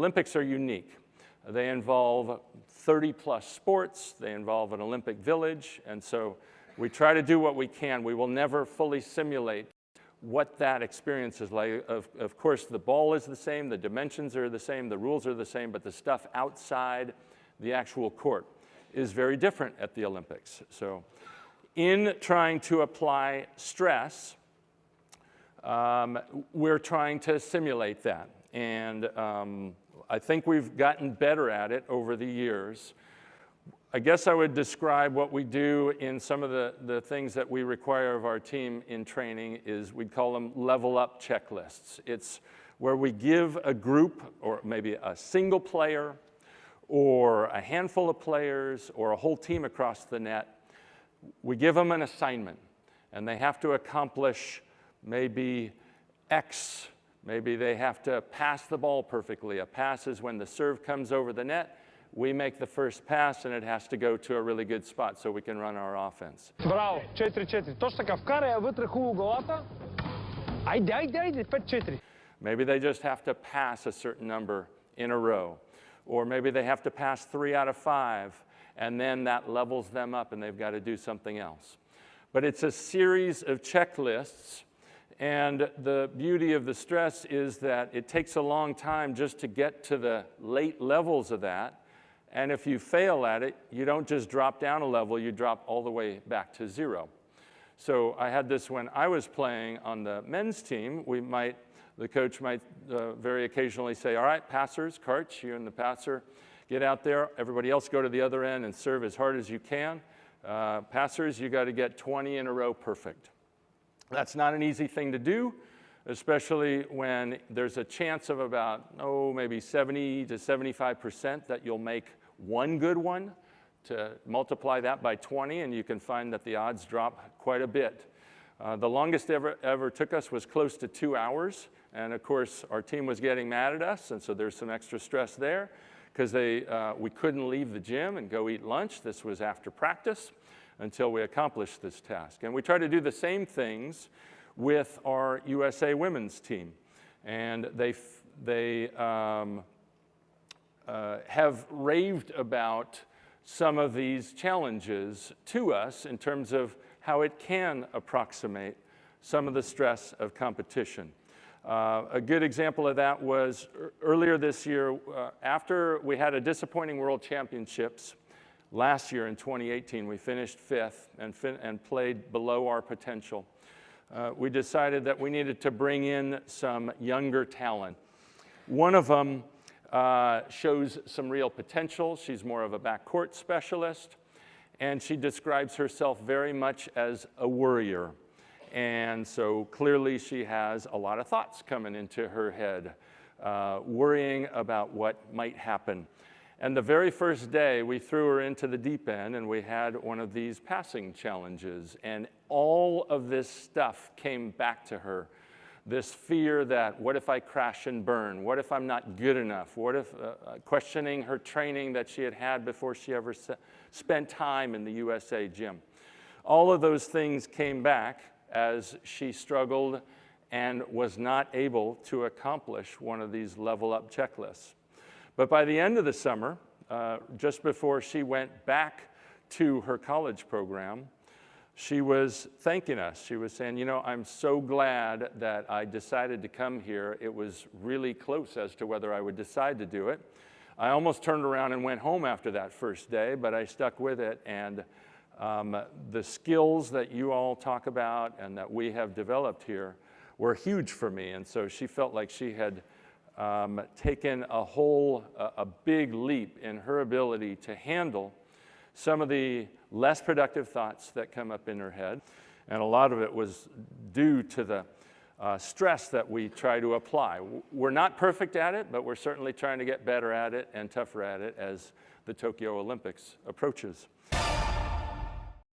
Olympics are unique. They involve 30+ sports. They involve an Olympic village. And so we try to do what we can. We will never fully simulate what that experience is like. Of course, the ball is the same, the dimensions are the same, the rules are the same, but the stuff outside the actual court is very different at the Olympics. So in trying to apply stress, we're trying to simulate that. And I think we've gotten better at it over the years. I guess I would describe what we do in some of the things that we require of our team in training is we'd call them level up checklists. It's where we give a group, or maybe a single player, or a handful of players, or a whole team across the net, we give them an assignment, and they have to accomplish maybe X. Maybe they have to pass the ball perfectly. A pass is when the serve comes over the net, we make the first pass, and it has to go to a really good spot so we can run our offense. Браво, 4-4. Точно така, вкарай вътре хубаво главата. Айде, 5-4. Maybe they just have to pass a certain number in a row. Or maybe they have to pass 3 out of 5, and then that levels them up, and they've got to do something else. But it's a series of checklists, and the beauty of the stress is that it takes a long time just to get to the late levels of that. And if you fail at it, you don't just drop down a level, you drop all the way back to 0. So I had this when I was playing on the men's team. The coach might very occasionally say, all right, passers, Karch, you and the passer, get out there. Everybody else go to the other end and serve as hard as you can. Passers, you got to get 20 in a row perfect. That's not an easy thing to do, especially when there's a chance of about, maybe 70 to 75% that you'll make one good one. To multiply that by 20, and you can find that the odds drop quite a bit. The longest ever took us was close to 2 hours, and of course our team was getting mad at us, and so there's some extra stress there because we couldn't leave the gym and go eat lunch. This was after practice until we accomplished this task. And we try to do the same things with our USA women's team, and they have raved about some of these challenges to us in terms of how it can approximate some of the stress of competition. A good example of that was earlier this year, after we had a disappointing World Championships last year in 2018, we finished 5th and played below our potential. We decided that we needed to bring in some younger talent. One of them shows some real potential. She's more of a backcourt specialist, and she describes herself very much as a worrier. And so clearly she has a lot of thoughts coming into her head, worrying about what might happen. And the very first day, we threw her into the deep end, and we had one of these passing challenges. And all of this stuff came back to her. This fear that, what if I crash and burn? What if I'm not good enough? What if, questioning her training that she had had before she ever spent time in the USA gym. All of those things came back as she struggled and was not able to accomplish one of these level up checklists. But by the end of the summer, just before she went back to her college program, she was thanking us. She was saying, I'm so glad that I decided to come here. It was really close as to whether I would decide to do it. I almost turned around and went home after that first day, but I stuck with it. And the skills that you all talk about and that we have developed here were huge for me. And so she felt like she had taken a big leap in her ability to handle some of the less productive thoughts that come up in her head. And a lot of it was due to the stress that we try to apply. We're not perfect at it, but we're certainly trying to get better at it and tougher at it as the Tokyo Olympics approaches.